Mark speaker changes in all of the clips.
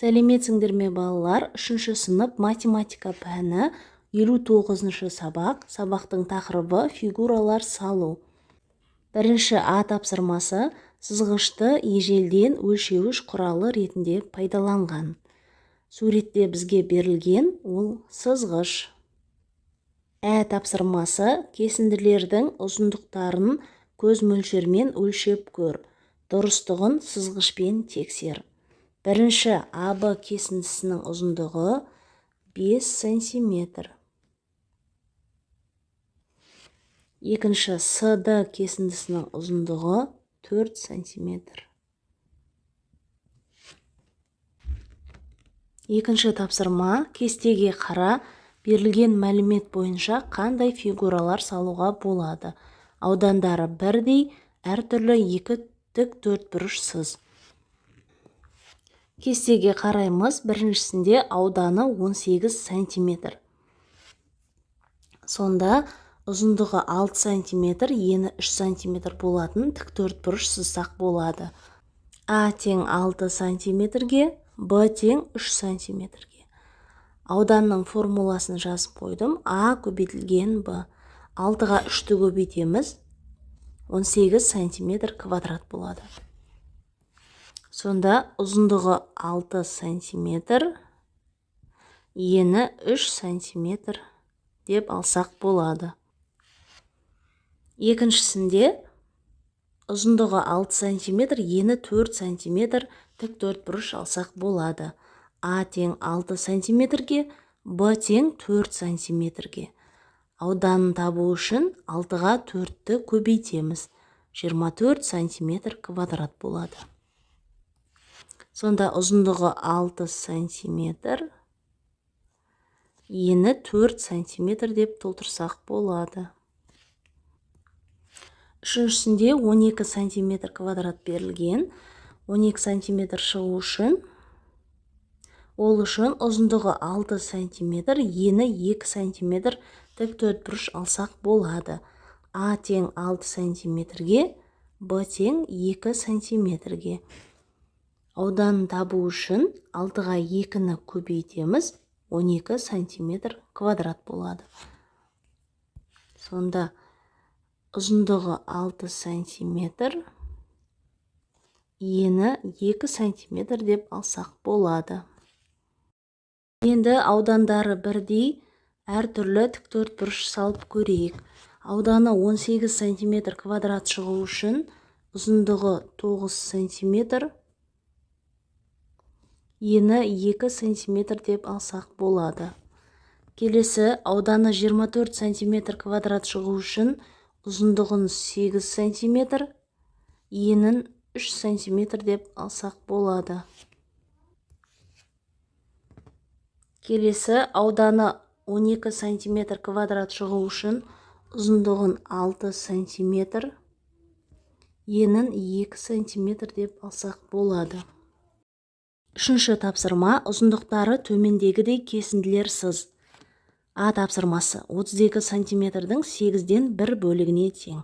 Speaker 1: Сәлеметсіңдер ме балалар? 3-ші сынып математика пәні 59-шы сабақ. Сабақтың тақырыбы фигуралар салу. Бірінші А тапсырмасы сызғышты ежелден өлшеуіш құралы ретінде пайдаланған. Суретте бізге берілген ол сызғыш. Ә тапсырмасы кесінділердің ұзындықтарын көз мөлшермен өлшеп көр. Дұрыстығын сызғышпен тексер. Бірінші АБ кесіндісінің ұзындығы 5 см. Екінші СД кесіндісінің ұзындығы 4 см. Екінші тапсырма кестеге қара, берілген мәлімет бойынша қандай фигуралар салуға болады. Аудандары бірдей, әртүрлі екі тік төртбұрышсыз. Кестеге қараймыз. Біріншісінде ауданы 18 см. Сонда ұзындығы 6 см, ені 3 см болатын тік төртбұрыш сызсақ болады. А тең 6 см-ге, Б тең 3 см-ге. Ауданның формуласын жазып қойдым. А көбейтілген Б. 6-ға 3-ті көбейтеміз. 18 см квадрат болады. Сонда ұзындығы 6 см, ені 3 см деп алсақ болады. Екіншісінде ұзындығы 6 см, ені 4 см тік төртбұрыш алсақ болады. А тең 6 см-ге, Б тең 4 см-ге. Ауданын табу үшін 6-ға 4-ті көбейтеміз. 24 см квадрат болады. Сонда ұзындығы 6 см, ені 4 см деп толтырсақ болады. Үшіншісінде 12 см квадрат берілген. 12 см шығу үшін, ол үшін ұзындығы 6 см, ені 2 см тік төртбұрыш алсақ болады. А тең 6 см-ге, Б тең 2 см-ге. Ауданын табу үшін 6-ға 2-ні көбейтеміз, 12 см квадрат болады. Сонда ұзындығы 6 см, ені 2 см деп алсақ болады. Енді аудандары бірдей, әртүрлі тік төртбұрыш салып көрейік. Ауданы 18 см квадрат шығу үшін ұзындығы 9 см, ені 2 см деп алсақ болады. Келесі ауданы 24 см квадрат шығу үшін ұзындығын 8 см, енін 3 см деп алсақ болады. Келесі ауданы 12 см квадрат шығу үшін ұзындығын 6 см, енін 2 см деп алсақ болады. Үшінші тапсырма ұзындықтары төмендегідей кесінділер сыз. А тапсырмасы 32 см-дің 8-ден 1 бөлігіне тең.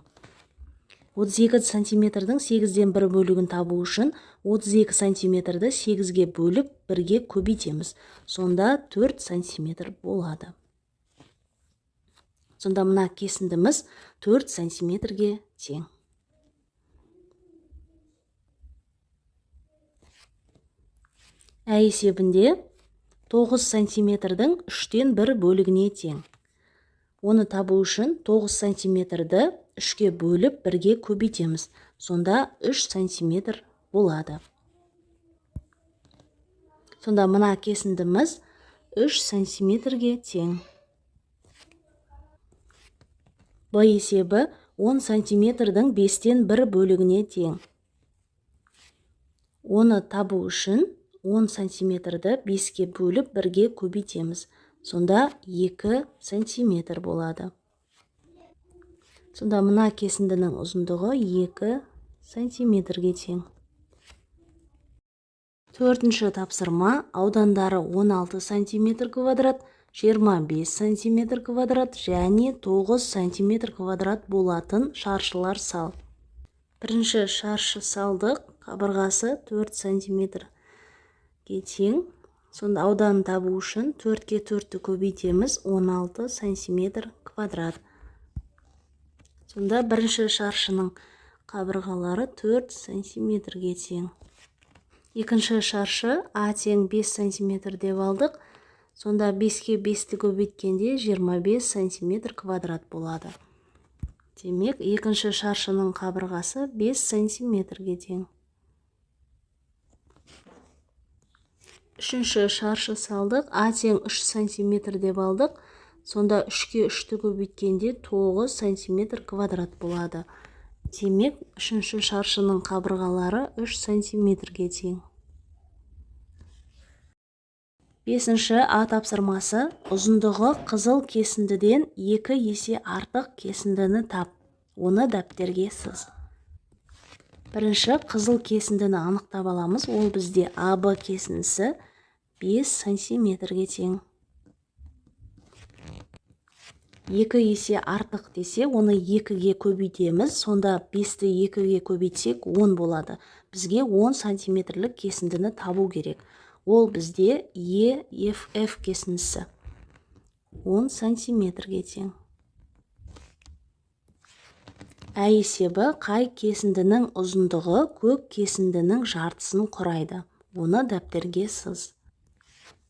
Speaker 1: 32 см-дің 8-ден 1 бөлігін табу үшін 32 см-ді 8-ге бөліп 1-ге көбейтеміз. Сонда 4 см болады. Сонда мына кесіндіміз 4 см-ге тең. Ә есебінде 9 см-дің 3-тен 1 бөлігіне тең. Оны табу үшін 9 см-ді 3-ге бөліп 1-ге көбейтеміз. Сонда 3 см болады. Сонда мына кесіндіміз 3 см-ге тең. Б есебі 10 см-дің 5-тен 1 бөлігіне тең. Оны табу үшін 10 см-ді 5-ге бөліп 1-ге көбейтеміз. Сонда 2 см болады. Сонда мына кесіндінің ұзындығы 2 см-ге тең. Төртінші тапсырма аудандары 16 см квадрат, 25 см квадрат және 9 см квадрат болатын шаршылар сал. Бірінші шаршы салдық, қабырғасы 4 см. тең. Сонда ауданын табу үшін 4-ке 4-ті көбейтеміз, 16 сантиметр квадрат. Сонда бірінші шаршының қабырғалары 4 сантиметрге тең. Екінші шаршы А тең 5 сантиметр деп алдық. Сонда 5-ке 5-ті көбейткенде 25 сантиметр квадрат болады. Демек, екінші шаршының қабырғасы 5 сантиметрге тең. Үшінші шаршы салдық. А тең 3 сантиметр деп алдық. Сонда 3-ке 3-ті көбейткенде 9 сантиметр квадрат болады. Демек, үшінші шаршының қабырғалары 3 сантиметрге тең. Бесінші А тапсырмасы. Ұзындығы қызыл кесіндіден 2 есе артық кесіндіні тап. Оны дәптерге сыз. Бірінші қызыл кесіндіні анықтап аламыз. Ол бізде АБ кесіндісі 5 сантиметрге тең. 2 есе артық десе, оны 2-ге көбейтеміз. Сонда 5-ті 2-ге көбейтсек 10 болады. Бізге 10 сантиметрлік кесіндіні табу керек. Ол бізде EFF кесіндісі 10 сантиметрге тең. Ә есебі қай кесіндінің ұзындығы көк кесіндінің жартысын құрайды. Оны дәптерге сыз.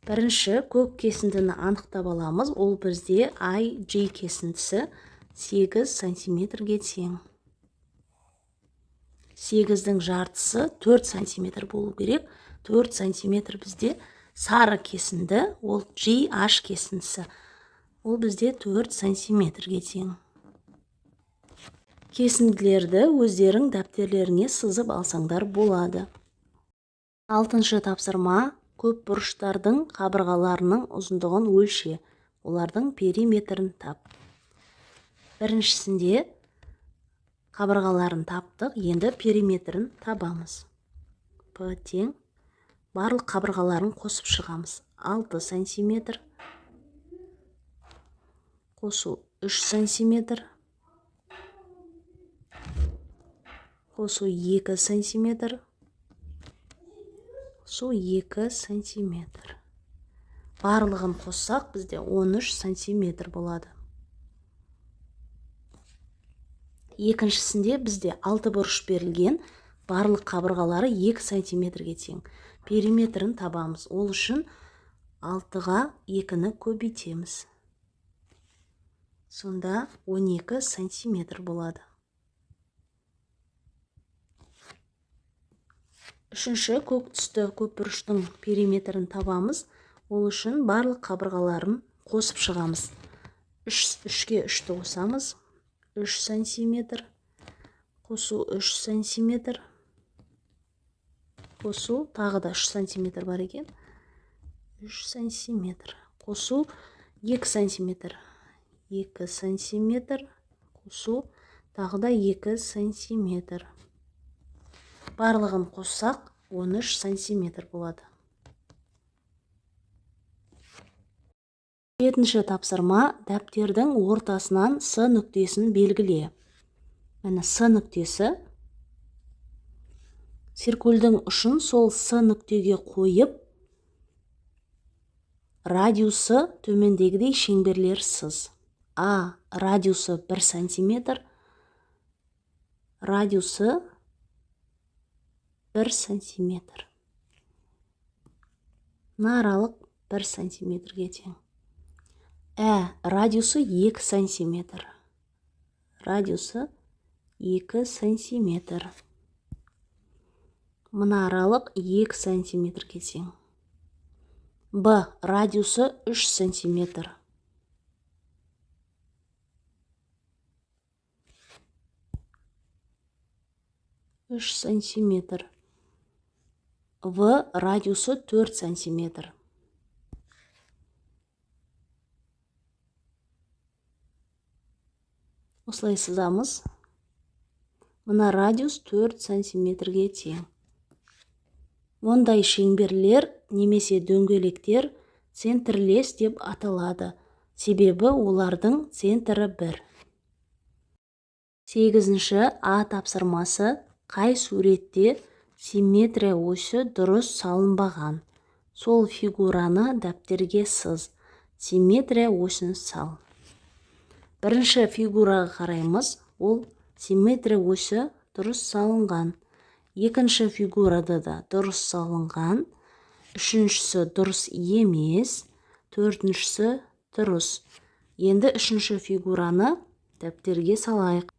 Speaker 1: Бірінші көк кесіндіні анықтап аламыз. Ол бізде IG кесіндісі 8 сантиметрге тең. 8-дің жартысы 4 сантиметр болу керек. 4 сантиметр бізде сары кесінді, ол GH кесіндісі. Ол бізде 4 сантиметрге тең. Кесінділерді өздерің дәптерлеріңе сызып алсаңдар болады. 6-шы тапсырма. Көп бұрыштардың қабырғаларының ұзындығын өлше. Олардың периметрін тап. Біріншісінде қабырғаларын таптық, енді периметрін табамыз. П тең. Барлық қабырғаларын қосып шығамыз. 6 сантиметр. Қосу 3 сантиметр. Қосу 2 сантиметр. Қосу 2 сантиметр. Барлығын қоссақ, бізде 13 сантиметр болады. Екіншісінде бізде 6 бұрыш берілген, барлық қабырғалары 2 сантиметрге тең. Периметрін табамыз. Ол үшін 6-ға 2-ні көбейтеміз. Сонда 12 сантиметр болады. Үшінші көк түсті көп бұрыштың периметрін табамыз. Ол үшін барлық қабырғаларын қосып шығамыз. 3-ке 3-ті қосамыз. 3 сантиметр. Қосу 3 сантиметр. Қосу тағы да 3 сантиметр бар екен. 3 сантиметр. Қосу 2 сантиметр. 2 сантиметр. Қосу тағы да 2 сантиметр. Барлығын қоссақ 13 сантиметр болады. 7-ші тапсырма. Дәптердің ортасынан С нүктесін белгіле. Мәні С нүктесі. Циркульдің ұшын сол С нүктеге қойып, радиусы төмендегідей шеңберлер сыз. А. Радиусы 1 сантиметр. Радиусы 1 сантиметр. Аралық 1 сантиметрге тең. Ә. Радиусы 2 сантиметр. Радиусы 2 сантиметр. Аралық 2 сантиметрге тең. Б. Радиусы 3 сантиметр. Үш сантиметр. В. Радиусы 4 сантиметр. Осылай сызамыз. Мына радиус 4 сантиметрге тең. Ондай шеңберлер немесе дөңгелектер центрлес деп аталады. Себебі олардың центрі 1. 8-ші А тапсырмасы. Қай суретте симметрия осі дұрыс салынбаған? Сол фигураны дәптерге сыз. Симметрия осін сал. Бірінші фигураға қараймыз. Ол симметрия осі дұрыс салынған. Екінші фигурада да дұрыс салынған. Үшіншісі дұрыс емес. Төртіншісі дұрыс. Енді үшінші фигураны дәптерге салайық.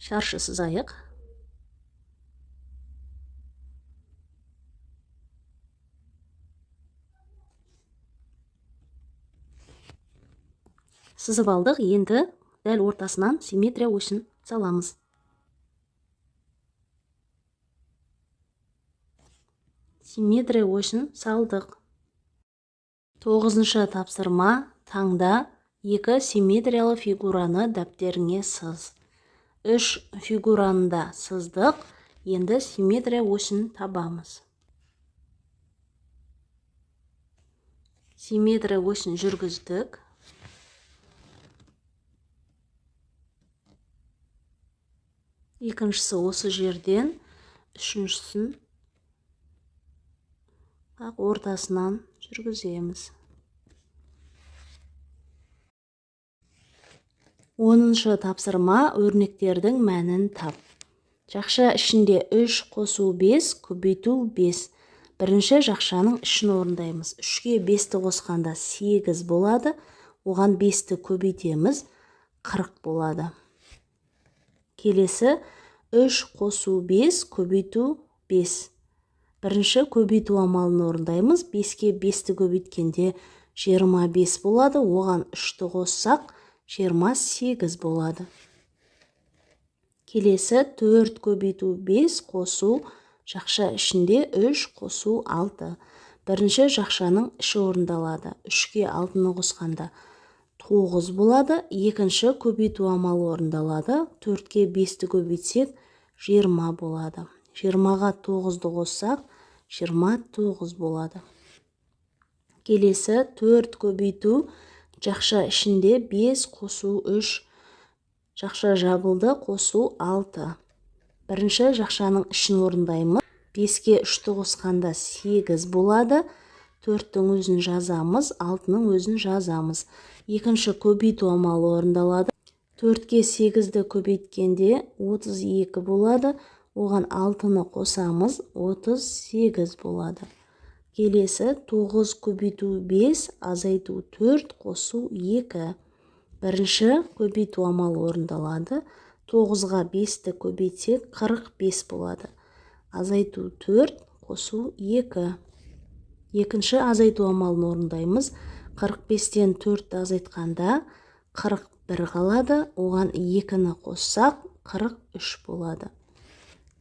Speaker 1: Шаршы сызайық. Сызып алдық. Енді дәл ортасынан симметрия осін саламыз. Симметрия осін салдық. 9-шы тапсырма. Таңда екі симметриялы фигураны дәптеріңе сыз. 3 фигураны да сыздық. Енді симметрия осін табамыз. Симметрия осін жүргіздік. Екіншісі осы жерден, үшіншісін ортасынан жүргіземіз. 10-шы тапсырма. Өрнектердің мәнін тап. Жақша ішінде 3 қосу 5, көбейту 5. Бірінші жақшаның ішін орындаймыз. 3-ке 5-ті қосқанда 8 болады. Оған 5-ті көбейтеміз. 40 болады. Келесі 3 қосу 5, көбейту 5. Бірінші көбейту амалын орындаймыз. 5-ке 5-ті көбейткенде 25 болады. Оған 3-ті қоссақ 28 болады. Келесі 4 көбейту 5 қосу жақша ішінде 3 қосу 6. Бірінші жақшаның іші орындалады. 3-ке 6-ны қосқанда 9 болады. Екінші көбейту амалы орындалады. 4-ке 5-ті көбейтсек 20 болады. 20-ға 9-ды қоссақ 29 болады. Келесі 4 көбейту жақша ішінде 5 қосу 3. Жақша жабылды, қосу 6. Бірінші жақшаның ішін орындаймыз. 5-ке 3-ті қосқанда 8 болады. 4-тің өзін жазамыз, 6-ның өзін жазамыз. Екінші көбейту амалы орындалады. 4-ке 8-ді көбейткенде 32 болады. Оған 6-ны қосамыз, 38 болады. Келесі 9 көбейту 5, азайту 4, қосу 2. Бірінші көбейту амалы орындалады. 9-ға 5-ті көбейтсек 45 болады. Азайту 4, қосу 2. Екінші азайту амалын орындаймыз. 45-тен 4-ті азайтқанда 41 қалады. Оған 2-ні қоссақ 43 болады.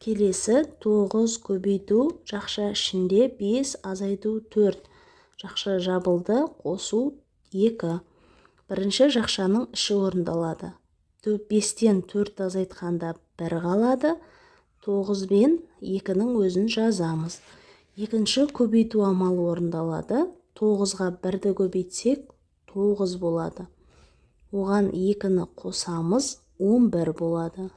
Speaker 1: Келесі 9 көбейту жақша ішінде 5, азайту 4. Жақша жабылды, қосу 2. Бірінші жақшаның іші орындалады. 5-тен 4 азайтқанда 1 қалады. 9 бен 2-ның өзін жазамыз. Екінші көбейту амалы орындалады. 9-ға 1-ді көбейтсек 9 болады. Оған 2-ні қосамыз, 11 болады.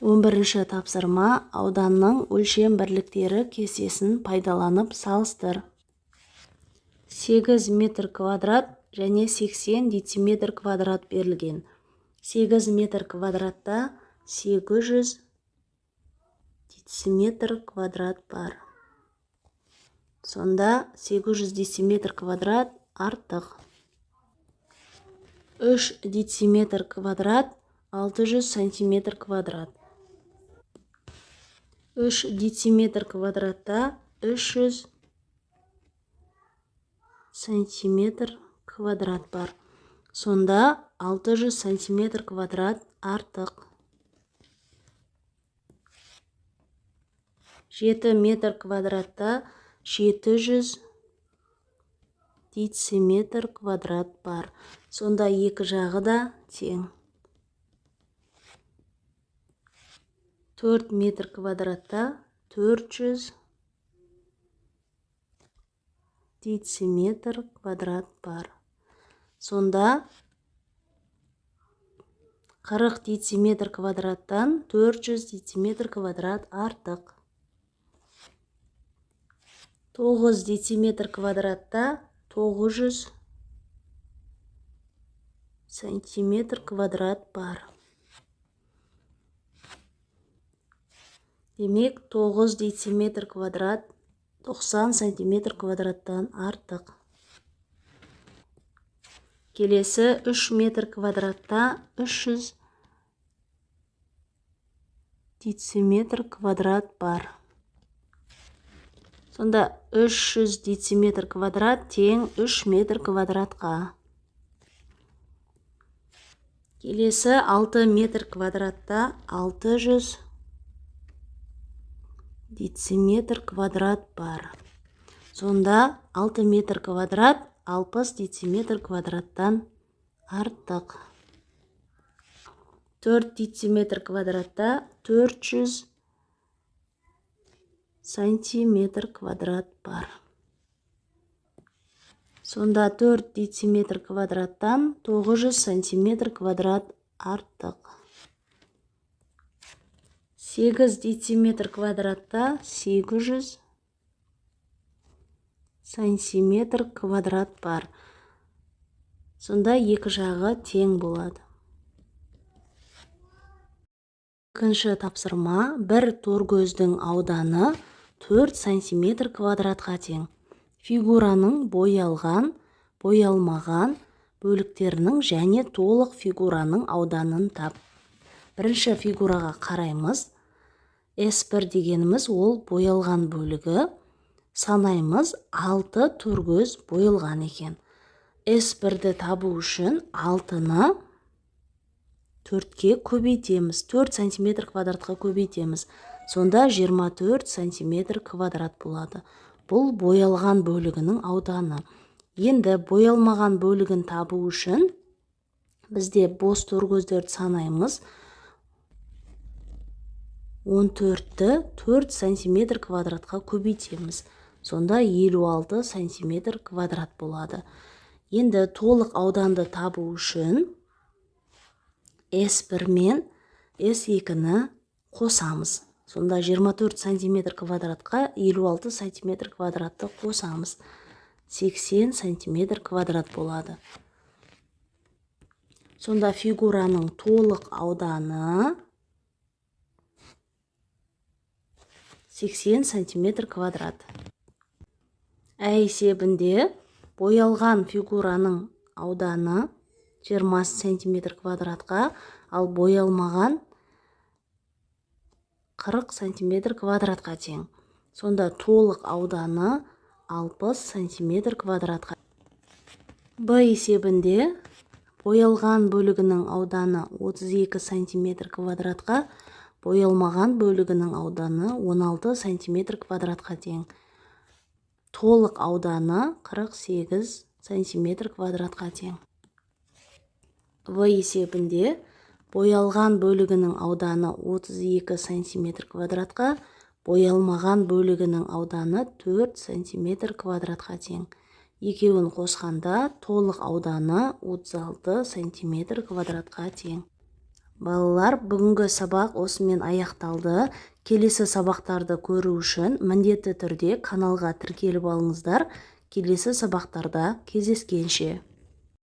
Speaker 1: 11-ші тапсырма. Ауданның өлшем бірліктері кестесін пайдаланып салыстыр. 8 метр квадрат және 80 дециметр квадрат берілген. 8 метр квадратта 800 дециметр квадрат бар. Сонда 800 дециметр квадрат артық. 3 дециметр квадрат 600 сантиметр квадрат. 3 дециметр квадратта 300 сантиметр квадрат бар. Сонда 600 сантиметр квадрат артық. 7 метр квадратта 700 дециметр квадрат бар. Сонда екі жағы да тең. 4 метр квадратта 400 дециметр квадрат бар. Сонда 40 дециметр квадраттан 400 дециметр квадрат артық. 9 дециметр квадратта 900 сантиметр квадрат бар. Демек 9 дециметр квадрат 90 сантиметр квадраттан артық. Келесі 3 метр квадратта 300 дециметр квадрат бар. Сонда 300 дециметр квадрат тең 3 метр квадратқа. Келесі 6 метр квадратта 600 дециметр квадрат бар. Сонда 6 метр квадрат 60 дециметр квадраттан артық. 4 дециметр квадратта 400 сантиметр квадрат бар. Сонда 4 дециметр квадраттан 900 сантиметр квадрат артық. 8 дециметр квадратта 800 сантиметр квадрат бар. Сонда екі жағы тең болады. Екінші тапсырма, бір торкөздің ауданы 4 сантиметр квадратқа тең. Фигураның боялған, боялмаған бөліктерінің және толық фигураның ауданын тап. Бірінші фигураға қараймыз. S1 дегеніміз ол боялған бөлігі. Санаймыз 6 торкөз боялған екен. S1-ді табу үшін 6-ны 4-ке көбейтеміз. 4 сантиметр квадратқа көбейтеміз. Сонда 24 сантиметр квадрат болады. Бұл боялған бөлігінің ауданы. Енді боялмаған бөлігін табу үшін бізде бос торкөздерді санаймыз. 14-ті 4 сантиметр квадратқа көбейтеміз. Сонда 56 сантиметр квадрат болады. Енді толық ауданды табу үшін S1 мен S2-ні қосамыз. Сонда 24 сантиметр квадратқа 56 сантиметр квадратты қосамыз. 80 сантиметр квадрат болады. Сонда фигураның толық ауданы 80 сантиметр квадрат. Есебінде боялған фигураның ауданы 20 сантиметр квадратқа, ал боялмаған 40 сантиметр квадратқа тең. Сонда толық ауданы 60 сантиметр квадратқа. Б есебінде боялған бөлігінің ауданы 32 сантиметр квадратқа, боялмаған бөлігінің ауданы 16 сантиметр квадратқа тең. Толық ауданы 48 сантиметр квадратқа тең. В есебінде боялған бөлігінің ауданы 32 сантиметр квадратқа, боялмаған бөлігінің ауданы 4 сантиметр квадратқа тең. Екеуін қосқанда толық ауданы 36 сантиметр квадратқа тең. Балалар, бүгінгі сабақ осымен аяқталды. Келесі сабақтарды көру үшін міндетті түрде каналға тіркеліп алыңыздар. Келесі сабақтарда кездескенше.